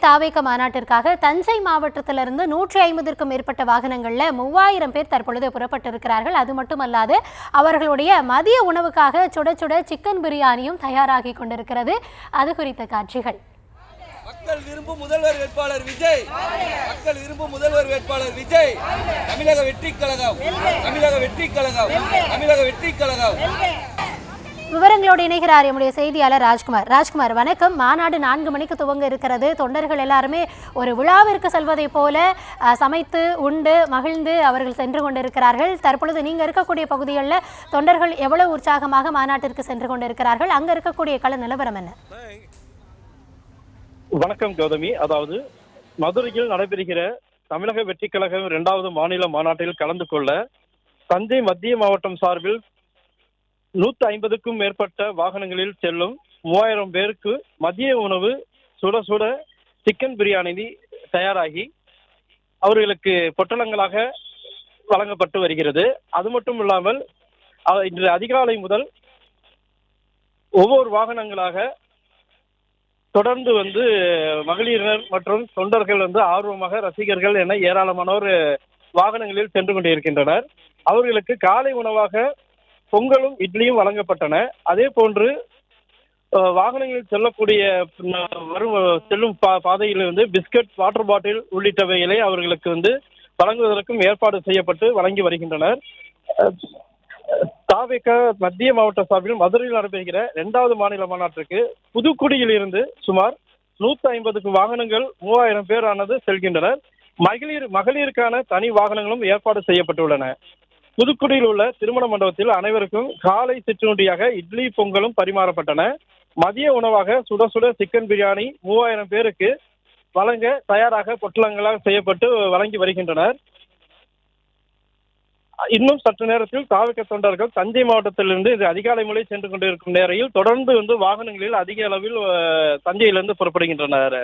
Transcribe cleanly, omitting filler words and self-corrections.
தாவேக மாநாட்டிற்காக தஞ்சை மாவட்டத்திலிருந்து 150க்கும் மேற்பட்ட வாகனங்கள்ல 3000 பேர் தற்பொழுது புறப்பட்டிருக்கிறார்கள். அது மட்டுமல்லாது அவர்களுடைய மதிய உணவுக்காக சுட சுட சிக்கன் பிரியாணியும் தயாராகி கொண்டிருக்கிறது. அது குறித்த காட்சிகள். மக்கள் விரும்பும் முதல்வர் வேட்பாளர் விஜய், மக்கள் விரும்பும் முதல்வர் வேட்பாளர் விஜய். தமிழக வெற்றி கழகம், தமிழக வெற்றி கழகம், தமிழக வெற்றி கழகம். விவரங்களோடு இணைகிறார் நம்முடைய செய்தியாளர் ராஜ்குமார். ராஜ்குமார், வணக்கம். மாநாடு 4 மணிக்கு துவங்க இருக்கிறது. தொண்டர்கள் எல்லாருமே ஒரு விழாவிற்கு செல்வதை போல சமைத்து உண்டு மகிழ்ந்து அவர்கள் சென்று கொண்டிருக்கிறார்கள். தற்பொழுது நீங்க இருக்கக்கூடிய பகுதிகளில் தொண்டர்கள் எவ்வளவு உற்சாகமாக மாநாட்டிற்கு சென்று கொண்டிருக்கிறார்கள்? அங்க இருக்கக்கூடிய கள நிலவரம் என்ன? வணக்கம் கௌதமி. அதாவது மதுரையில் நடைபெறுகிற தமிழக வெற்றி கழகம் 2வது மாநில மாநாட்டில் கலந்து கொள்ள தஞ்சை மத்திய மாவட்டம் சார்பில் 150க்கும் மேற்பட்ட வாகனங்களில் செல்லும் 3000 பேருக்கு மதிய உணவு சுட சுட சிக்கன் பிரியாணி தயாராகி அவர்களுக்கு பொட்டலங்களாக வழங்கப்பட்டு வருகிறது. அது மட்டும் இல்லாமல் இன்று அதிகாலை முதல் ஒவ்வொரு வாகனங்களாக தொடர்ந்து மகளிரினர் மற்றும் தொண்டர்கள் ஆர்வமாக ரசிகர்கள் என ஏராளமானோர் வாகனங்களில் சென்று கொண்டிருக்கின்றனர். அவர்களுக்கு காலை உணவாக பொங்கலும் இட்லியும் வழங்கப்பட்டன. அதே போன்று வாகனங்களில் செல்லக்கூடிய செல்லும் பாதையில் பிஸ்கட், வாட்டர் பாட்டில் உள்ளிட்டவைகளை அவர்களுக்கு வழங்குவதற்கும் ஏற்பாடு செய்யப்பட்டு வழங்கி வருகின்றனர். தாவேக மத்திய மாவட்ட சார்பில் மதுரையில் நடைபெறுகிற 2வது மாநில மாநாட்டிற்கு புதுக்குடியில் இருந்து சுமார் 150 வாகனங்கள் 3000 பேரானது செல்கின்றனர். மகளிருக்கான தனி வாகனங்களும் ஏற்பாடு செய்யப்பட்டுள்ளன. புதுக்குடியில் உள்ள திருமண மண்டபத்தில் அனைவருக்கும் காலை சிற்றுண்டியாக இட்லி, பொங்கலும் பரிமாறப்பட்டன. மதிய உணவாக சுட சுட சிக்கன் பிரியாணி 3000 பேருக்கு வழங்க தயாராக பொட்டலங்களாக செய்யப்பட்டு வழங்கி வருகின்றனர். இன்னும் சற்று நேரத்தில் தாவேக தொண்டர்கள் தஞ்சை மாவட்டத்திலிருந்து இது அதிகாலை முறை சென்று கொண்டிருக்கும் நேரையில் தொடர்ந்து வாகனங்களில் அதிக அளவில் தஞ்சையிலிருந்து புறப்படுகின்றனர்.